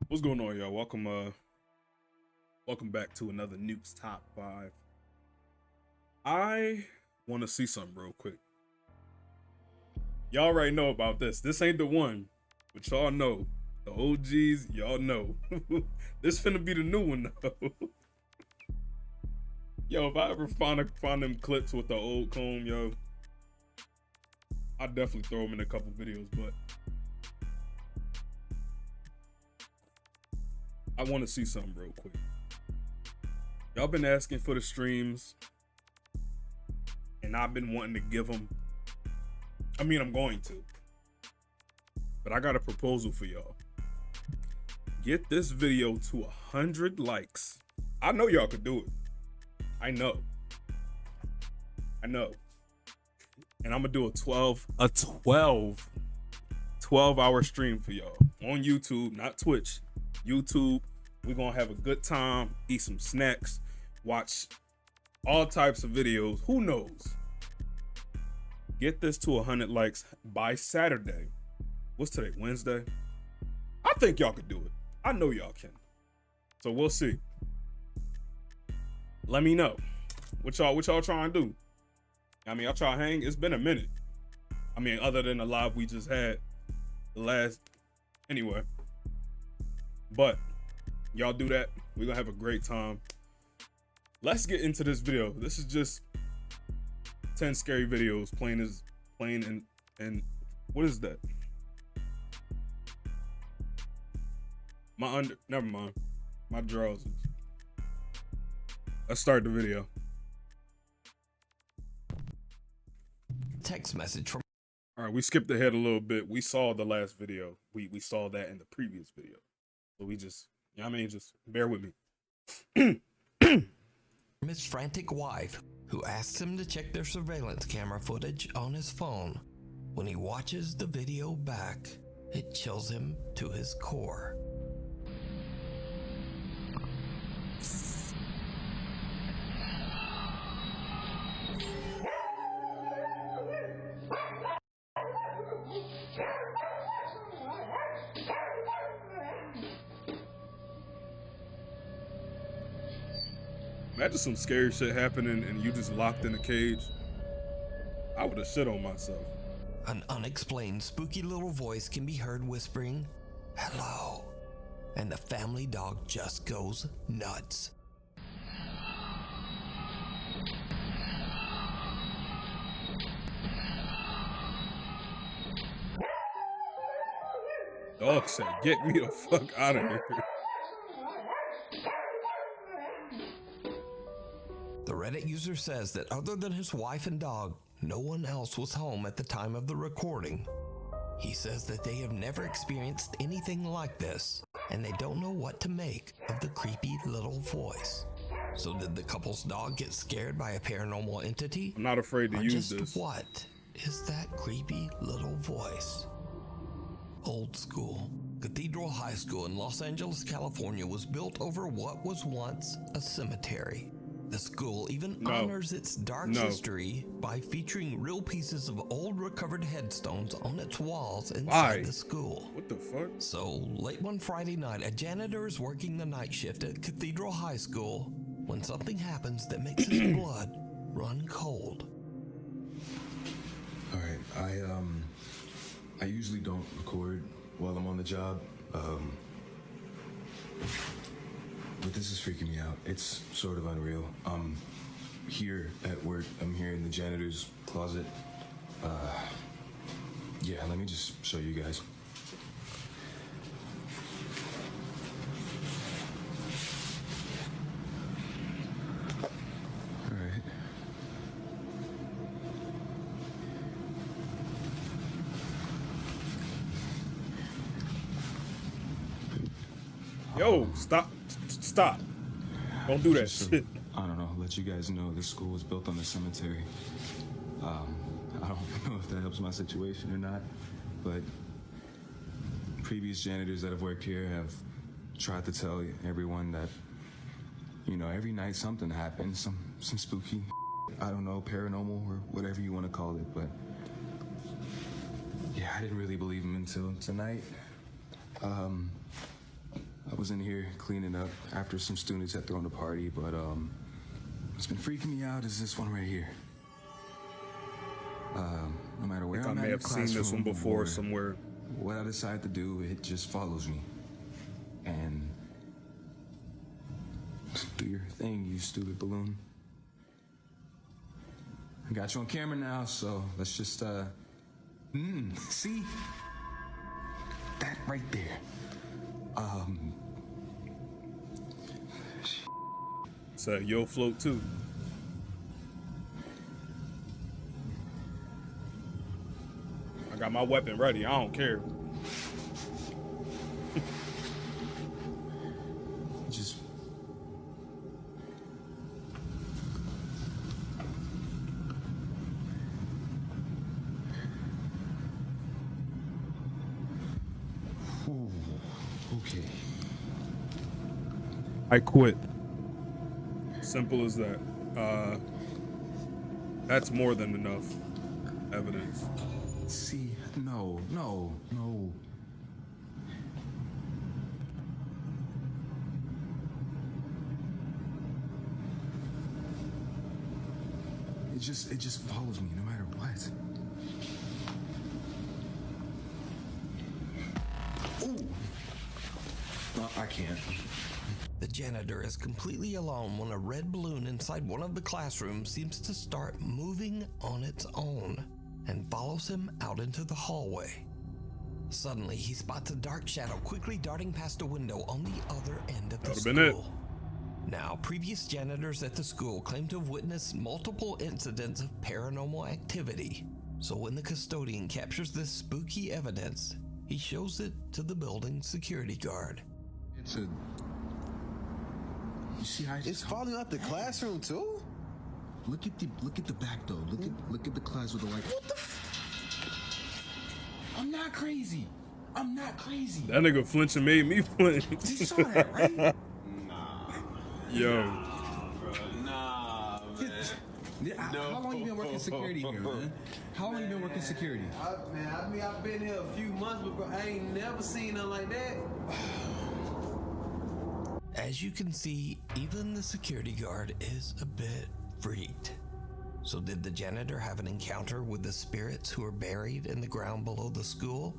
What's going on, y'all? Welcome back to another Nuke's Top 5. I want to see something real quick. Y'all already know about this. This ain't the one, but y'all know. The OGs, y'all know. This finna be the new one, though. Yo, if I ever find them clips with the old comb, yo, I'll definitely throw them in a couple videos, but I want to see something real quick. Y'all been asking for the streams, and I've been wanting to give them. I mean, I'm going to. But I got a proposal for y'all. Get this video to 100 likes. I know y'all could do it. I know. And I'm gonna do a 12-hour stream for y'all on YouTube, not Twitch. YouTube. We're gonna have a good time, eat some snacks, watch all types of videos. Who knows? Get this to 100 likes by Saturday. What's today? Wednesday? I think y'all could do it. I know y'all can. So we'll see. Let me know. What y'all trying to do? I mean, y'all try to hang. It's been a minute. I mean, other than the live we just had the last. Anyway. But y'all do that. We're gonna have a great time. Let's get into this video. This is just 10 scary videos playing and what is that? Never mind. My drawers. Let's start the video. Text message from. All right, we skipped ahead a little bit. We saw the last video. We saw that in the previous video. So we just, just bear with me. From his frantic wife, who asks him to check their surveillance camera footage on his phone. When he watches the video back, it chills him to his core. Imagine some scary shit happening and you just locked in a cage. I would have shit on myself. An unexplained spooky little voice can be heard whispering, "Hello," and the family dog just goes nuts. Dog said, "Get me the fuck out of here." The Reddit user says that other than his wife and dog, no one else was home at the time of the recording. He says that they have never experienced anything like this, and they don't know what to make of the creepy little voice. So did the couple's dog get scared by a paranormal entity? I'm not afraid to or use just this. What is that creepy little voice? Old school. Cathedral High School in Los Angeles, California was built over what was once a cemetery. The school even honors its dark history by featuring real pieces of old recovered headstones on its walls inside the school. What the fuck? So, late one Friday night, a janitor is working the night shift at Cathedral High School when something happens that makes his blood run cold. All right, I usually don't record while I'm on the job, but this is freaking me out. It's sort of unreal. I'm here at work. I'm here in the janitor's closet. Yeah, let me just show you guys. All right. Yo, stop. Don't do that shit. I don't know, let you guys know this school was built on the cemetery. I don't know if that helps my situation or not, but previous janitors that have worked here have tried to tell everyone that, every night something happens, some spooky, I don't know, paranormal or whatever you want to call it, but yeah, I didn't really believe them until tonight. was in here cleaning up after some students had thrown a party, but what's been freaking me out is this one right here. No matter where I I'm may at in have seen this one classroom before or somewhere. what I decide to do, it just follows me. And do your thing, you stupid balloon. I got you on camera now, so let's just see that right there. So you'll float too. I got my weapon ready. I don't care. Just Ooh, okay. I quit. Simple as that. That's more than enough evidence. See, no. It just follows me no matter what. Ooh. No, I can't. The janitor is completely alone when a red balloon inside one of the classrooms seems to start moving on its own and follows him out into the hallway. Suddenly, he spots a dark shadow quickly darting past a window on the other end of the That would've been it. school. Now, previous janitors at the school claim to have witnessed multiple incidents of paranormal activity. So when the custodian captures this spooky evidence, he shows it to the building's security guard. It's a. You see how It's falling out the classroom too? Look at the back though. Look at the class with the light. What the I'm not crazy. That nigga flinching made me flinch. You saw that, right? Yo. Nah, man. How long you been working security here, man? How long you been working security? I've been here a few months, but bro, I ain't never seen nothing like that. As you can see, even the security guard is a bit freaked. So did the janitor have an encounter with the spirits who are buried in the ground below the school?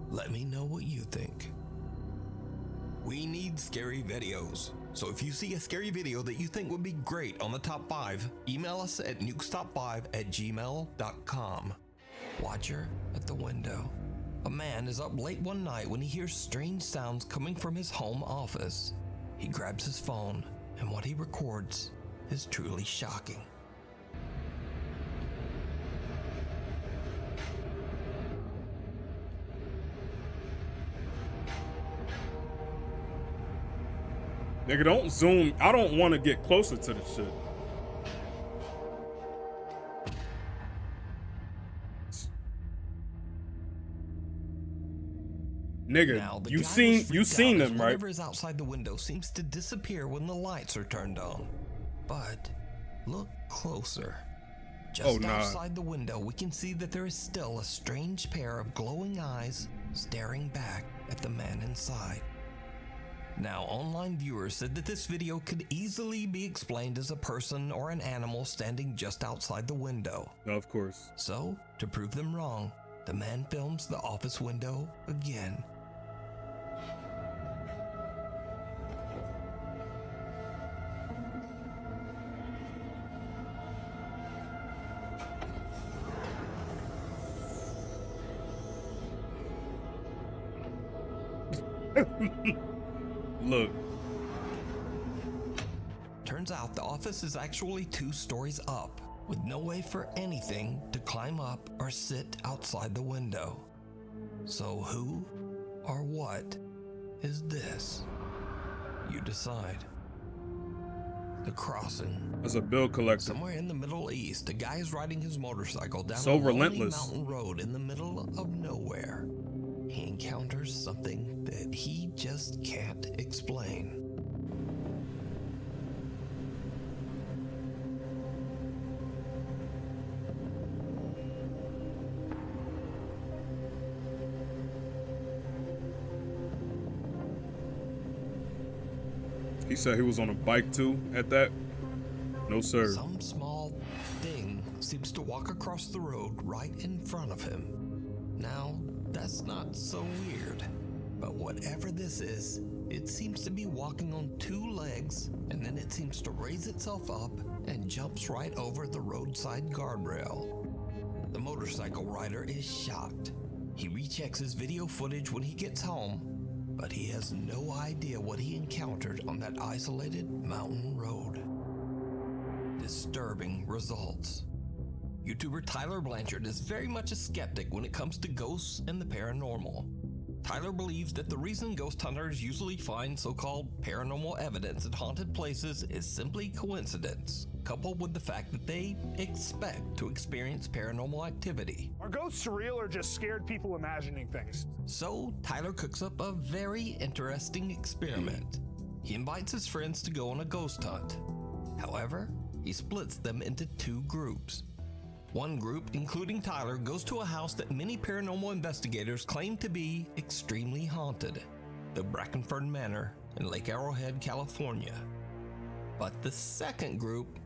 Let me know what you think. We need scary videos. So if you see a scary video that you think would be great on the top 5, email us at nukestop5@gmail.com. Watcher at the window. A man is up late one night when he hears strange sounds coming from his home office. He grabs his phone, and what he records is truly shocking. Nigga, don't zoom. I don't want to get closer to the shit. Nigga, Now, the you guy was seen freaked out as them, right? whatever is outside the window seems to disappear when the lights are turned on. But look closer. Just Oh, nah. outside the window, we can see that there is still a strange pair of glowing eyes staring back at the man inside. Now, online viewers said that this video could easily be explained as a person or an animal standing just outside the window. Of course. So, to prove them wrong, the man films the office window again. Look. Turns out the office is actually 2 stories up, with no way for anything to climb up or sit outside the window. So who or what is this? You decide. The Crossing. As a bill collector. Somewhere in the Middle East, a guy is riding his motorcycle down So a lonely relentless. mountain road in the middle of nowhere. He encounters something that he just can't explain. He said he was on a bike too at that. No, sir. Some small thing seems to walk across the road right in front of him. Now, that's not so weird, but whatever this is, it seems to be walking on two legs, and then it seems to raise itself up and jumps right over the roadside guardrail. The motorcycle rider is shocked. He rechecks his video footage when he gets home, but he has no idea what he encountered on that isolated mountain road. Disturbing results. YouTuber Tyler Blanchard is very much a skeptic when it comes to ghosts and the paranormal. Tyler believes that the reason ghost hunters usually find so-called paranormal evidence at haunted places is simply coincidence, coupled with the fact that they expect to experience paranormal activity. Are ghosts real or just scared people imagining things? So Tyler cooks up a very interesting experiment. He invites his friends to go on a ghost hunt. However, he splits them into two groups. One group, including Tyler, goes to a house that many paranormal investigators claim to be extremely haunted, the Brackenford Manor in Lake Arrowhead, California. But the second group,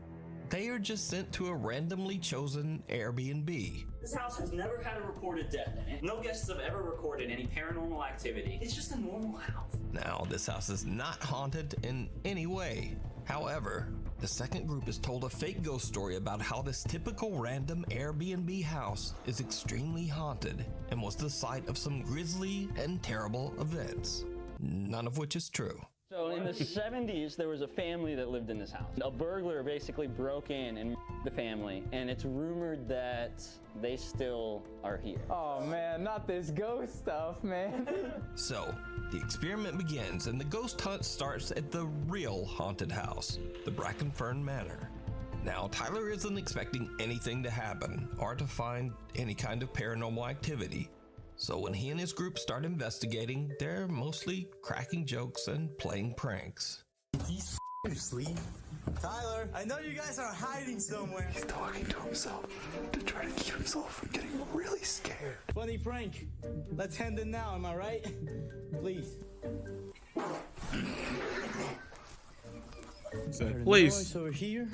they are just sent to a randomly chosen Airbnb. This house has never had a reported death in it. No guests have ever recorded any paranormal activity. It's just a normal house. Now, this house is not haunted in any way. However, the second group is told a fake ghost story about how this typical random Airbnb house is extremely haunted and was the site of some grisly and terrible events, none of which is true. So in the 70s, there was a family that lived in this house. A burglar basically broke in and the family, and it's rumored that they still are here. Oh man, not this ghost stuff, man. So, the experiment begins and the ghost hunt starts at the real haunted house, the Brackenfern Manor. Now, Tyler isn't expecting anything to happen or to find any kind of paranormal activity. So when he and his group start investigating, they're mostly cracking jokes and playing pranks. He's asleep. Tyler, I know you guys are hiding somewhere. He's talking to himself to try to keep himself from getting really scared. Funny prank. Let's end it now, am I right? Please. Said, please. Noise over here.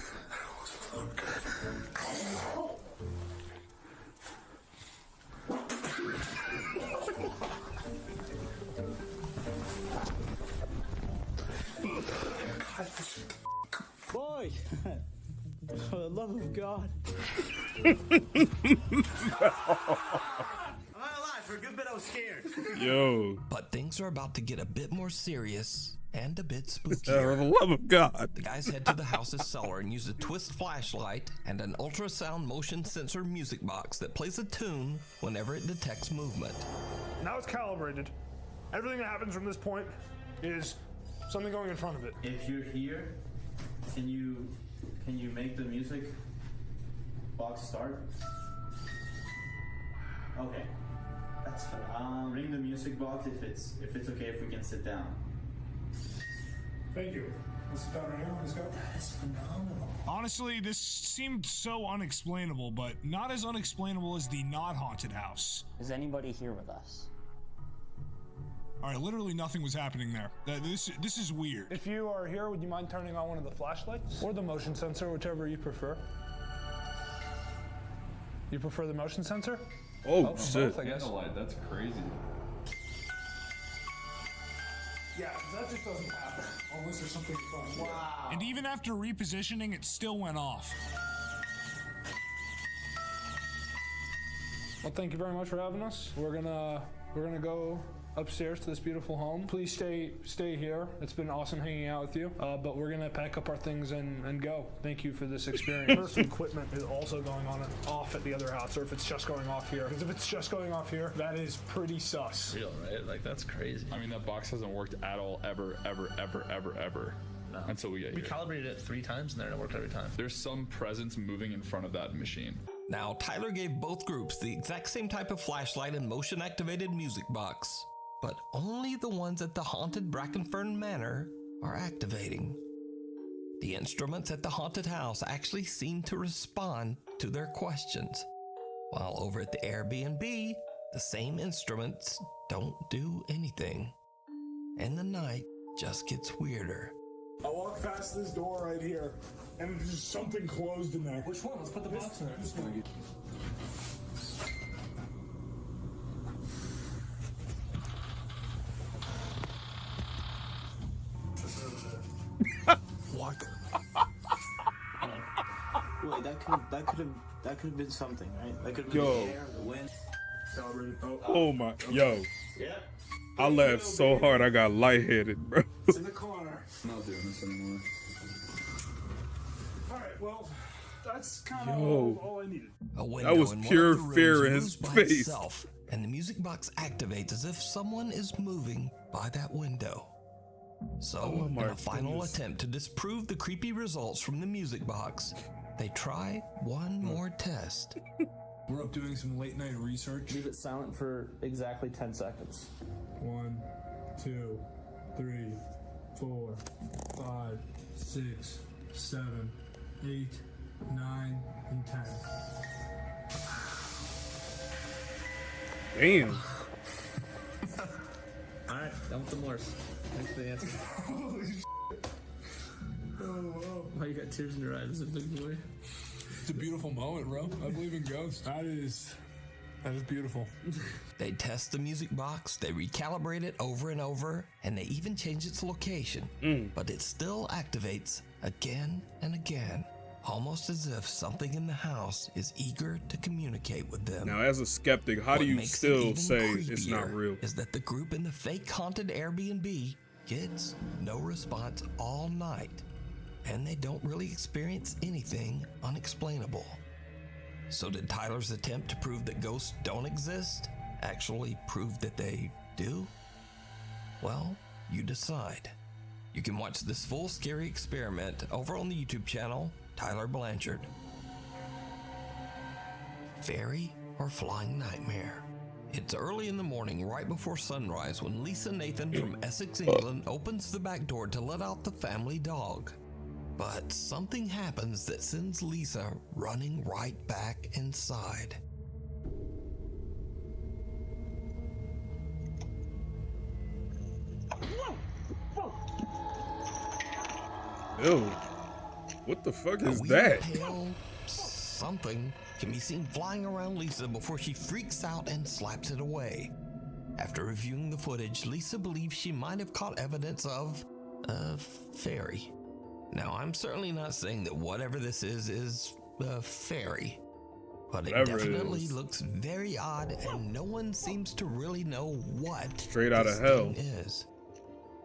Boy, for the love of God. I'm not alive. For a good bit, I was scared. Yo. But things are about to get a bit more serious and a bit spooky. For the love of God. The guys head to the house's cellar and use a twist flashlight and an ultrasound motion sensor music box that plays a tune whenever it detects movement. Now it's calibrated. Everything that happens from this point is something going in front of it. If you're here, can you make the music box start? Okay, that's fine. Ring the music box if it's okay if we can sit down. Thank you. Let's sit down right here. Let's go. That is phenomenal. Honestly, this seemed so unexplainable, but not as unexplainable as the not haunted house. Is anybody here with us? All right, literally nothing was happening there. This is weird. If you are here, would you mind turning on one of the flashlights or the motion sensor, whichever you prefer? You prefer the motion sensor? Oh shit. Both, I guess. Candlelight, that's crazy. Yeah, that just doesn't happen unless there's something fun. Wow. And even after repositioning, it still went off. Well, thank you very much for having us. We're gonna go upstairs to this beautiful home. Please stay here. It's been awesome hanging out with you. But we're gonna pack up our things and go. Thank you for this experience. First equipment is also going on off at the other house, or if it's just going off here. Because if it's just going off here, that is pretty sus. Real, right? Like that's crazy. I mean, that box hasn't worked at all ever. No. Until we get here. We calibrated it 3 times and then it worked every time. There's some presence moving in front of that machine. Now, Tyler gave both groups the exact same type of flashlight and motion-activated music box, but only the ones at the haunted Brackenfern Manor are activating. The instruments at the haunted house actually seem to respond to their questions, while over at the Airbnb, the same instruments don't do anything. And the night just gets weirder. I walk past this door right here, and there's just something closed in there. Which one? Let's put the box in there. This one. What? Wait, that could have been something, right? That could have been Yo. the air, the wind. Oh my, yo. I laughed so hard I got lightheaded, bro. It's in the corner. I'm not doing this anymore. All right, well, that's kind Yo. of all I needed. A That window was in one pure of the rooms fear in moves his by face. itself, and the music box activates as if someone is moving by that window. So, Oh in my a final goodness. attempt to disprove the creepy results from the music box, they try one more test. We're up doing some late night research. Leave it silent for exactly 10 seconds. 1, 2, 3, 4, 5, 6, 7, 8, 9, and 10. Damn. Alright, done with the Morse. Thanks for the answer. Holy shit. Oh, wow. Why you got tears in your eyes? Is it big boy? It's a beautiful moment, bro. I believe in ghosts. That is beautiful. They test the music box, they recalibrate it over and over, and they even change its location. But it still activates again and again, almost as if something in the house is eager to communicate with them. Now, as a skeptic, how do What you makes it still even say it's not creepier real? Is that the group in the fake haunted Airbnb gets no response all night, and they don't really experience anything unexplainable. So did Tyler's attempt to prove that ghosts don't exist actually prove that they do? Well, you decide. You can watch this full scary experiment over on the YouTube channel, Tyler Blanchard. Fairy or flying nightmare? It's early in the morning, right before sunrise, when Lisa Nathan from Essex, England opens the back door to let out the family dog. But something happens that sends Lisa running right back inside. Ew. What the fuck is A weird that? pale something can be seen flying around Lisa before she freaks out and slaps it away. After reviewing the footage, Lisa believes she might have caught evidence of a fairy. Now, I'm certainly not saying that whatever this is a fairy, but it Whatever it definitely is. looks very odd, and no one seems to really know what Straight out this of hell. thing is.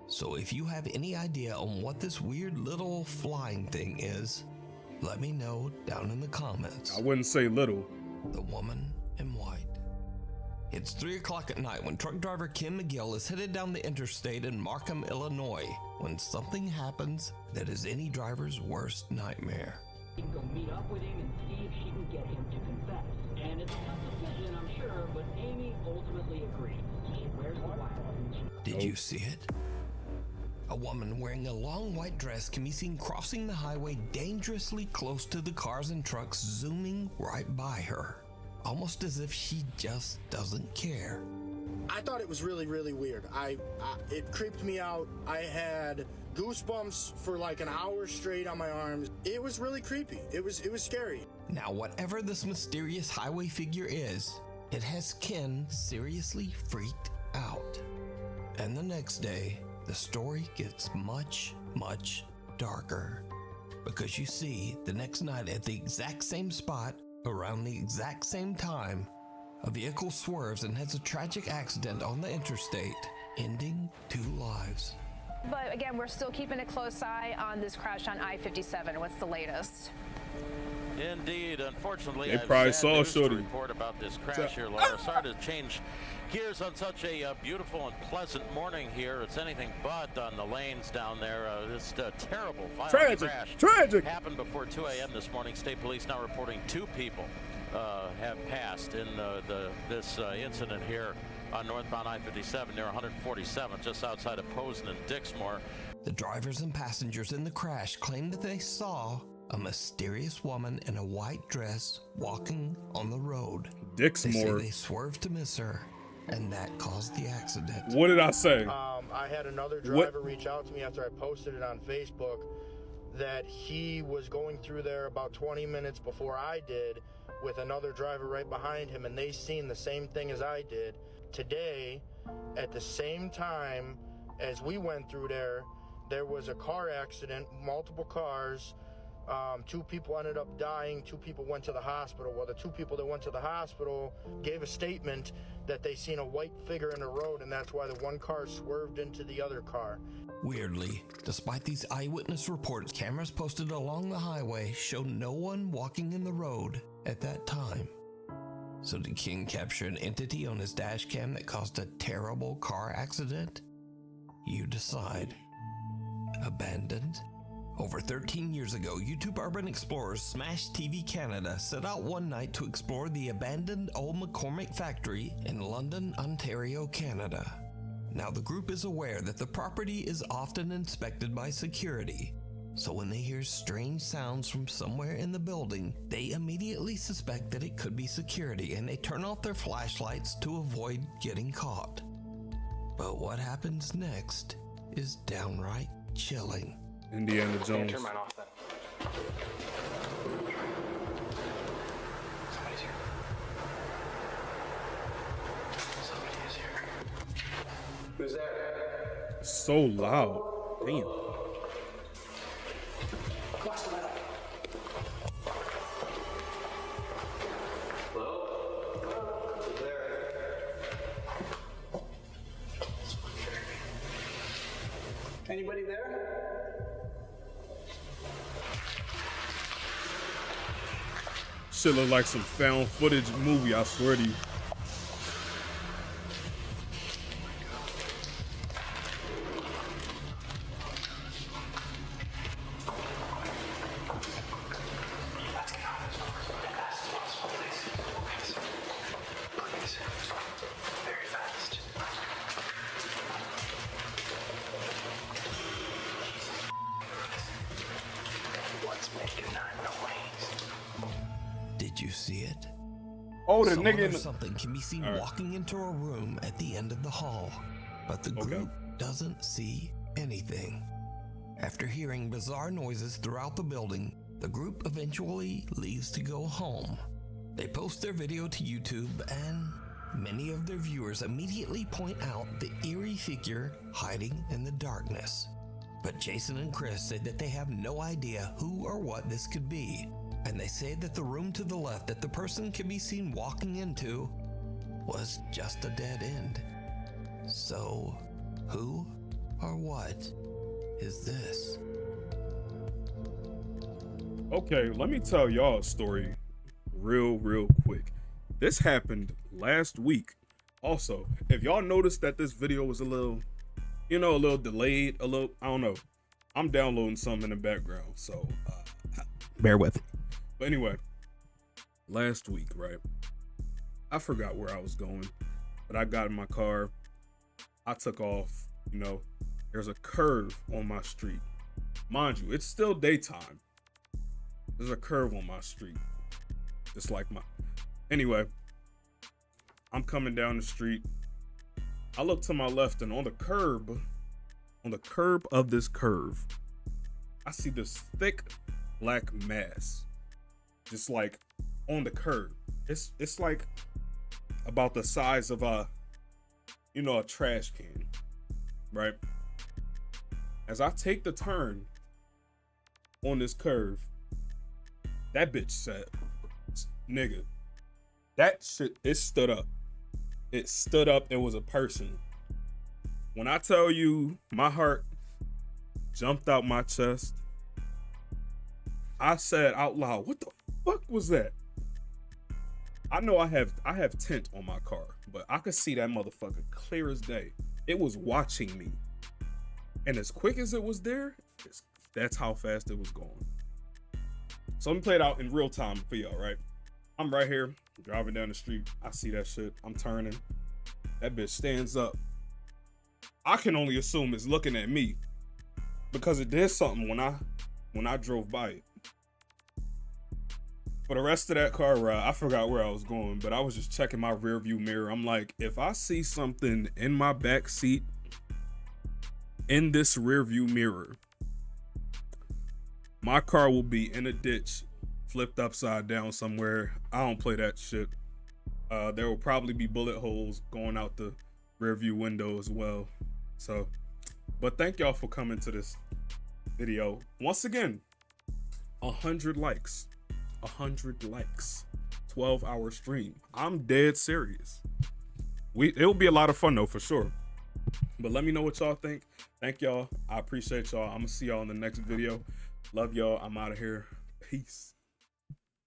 So if you have any idea on what this weird little flying thing is, let me know down in the comments. I wouldn't say little. The woman in white. It's 3 o'clock at night when truck driver Kim McGill is headed down the interstate in Markham, Illinois, when something happens that is any driver's worst nightmare. You can go meet up with him and see if she can get him to confess. And it's a tough decision, I'm sure, but Amy ultimately agrees. She wears the wire. Did you see it? A woman wearing a long white dress can be seen crossing the highway dangerously close to the cars and trucks zooming right by her, almost as if she just doesn't care. I thought it was really, really weird. It creeped me out. I had goosebumps for like an hour straight on my arms. It was really creepy. It was scary. Now, whatever this mysterious highway figure is, it has Ken seriously freaked out. And the next day, the story gets much, much darker. Because you see, the next night at the exact same spot, around the exact same time, a vehicle swerves and has a tragic accident on the interstate, ending 2 lives. But again, we're still keeping a close eye on this crash on I-57. What's the latest? Indeed, unfortunately, They I have probably sad saw news to Shorty. report about this crash here, Laura. Sorry to change gears on such a beautiful and pleasant morning here. It's anything but on the lanes down there. This terrible, violent crash Tragic. happened before 2 a.m. this morning. State police now reporting 2 people have passed in this incident here on northbound I-57 near 147, just outside of Posen and Dixmoor. The drivers and passengers in the crash claimed that they saw a mysterious woman in a white dress walking on the road. Dixmoor. They say they swerved to miss her, and that caused the accident. What did I say? I I had another driver reach out to me after I posted it on Facebook that he was going through there about 20 minutes before I did with another driver right behind him, and they seen the same thing as I did. Today, at the same time as we went through there, there was a car accident, multiple cars. 2 people ended up dying, 2 people went to the hospital. Well, the 2 people that went to the hospital gave a statement that they seen a white figure in the road, and that's why the one car swerved into the other car. Weirdly, despite these eyewitness reports, cameras posted along the highway show no one walking in the road at that time. So did King capture an entity on his dash cam that caused a terrible car accident? You decide. Abandoned? Over 13 years ago, YouTube urban explorers Smash TV Canada set out one night to explore the abandoned old McCormick factory in London, Ontario, Canada. Now the group is aware that the property is often inspected by security, so when they hear strange sounds from somewhere in the building, they immediately suspect that it could be security and they turn off their flashlights to avoid getting caught. But what happens next is downright chilling. Indiana Jones. Turn mine off then. Somebody's here. Somebody is here. Who's there? It's so loud. Damn. Watch the metal. Hello? Who's there? Anybody there? Shit look like some found footage movie, I swear to you. Let's get out of this door as fast as possible, please. Please. Very fast. What's making that noise? Did you see it? Oh, the Someone nigga or in the... something can be seen walking into a room at the end of the hall, but the group doesn't see anything. After hearing bizarre noises throughout the building, the group eventually leaves to go home. They post their video to YouTube, and many of their viewers immediately point out the eerie figure hiding in the darkness. But Jason and Chris say that they have no idea who or what this could be, and they say that the room to the left that the person can be seen walking into was just a dead end. So, who or what is this? Okay, let me tell y'all a story real quick. This happened last week. Also, if y'all noticed that this video was a little, a little delayed, I don't know. I'm downloading something in the background, so bear with it. But anyway, last week, right? I forgot where I was going, but I got in my car. I took off, there's a curve on my street. Mind you, it's still daytime. There's a curve on my street. It's like anyway, I'm coming down the street. I look to my left, and on the curb of this curve, I see this thick black mass. Just like on the curb. It's like about the size of a trash can, right? As I take the turn on this curve, that bitch said, nigga, that shit, it stood up. It stood up. It was a person. When I tell you my heart jumped out my chest, I said out loud, what the fuck was that? I know I have tint on my car, but I could see that motherfucker clear as day. It was watching me. And as quick as it was there, that's how fast it was going. So let me play it out in real time for y'all, right? I'm right here, driving down the street. I see that shit. I'm turning. That bitch stands up. I can only assume it's looking at me because it did something when I drove by it. For the rest of that car ride, I forgot where I was going, but I was just checking my rear view mirror. I'm like, if I see something in my back seat in this rear view mirror, my car will be in a ditch, flipped upside down somewhere. I don't play that shit. There will probably be bullet holes going out the rear view window as well. So, but thank y'all for coming to this video. Once again, 100 likes, 100 likes, 12-hour stream. I'm dead serious. It'll be a lot of fun though, for sure. But let me know what y'all think. Thank y'all. I appreciate y'all. I'm gonna see y'all in the next video. Love y'all. I'm out of here. Peace.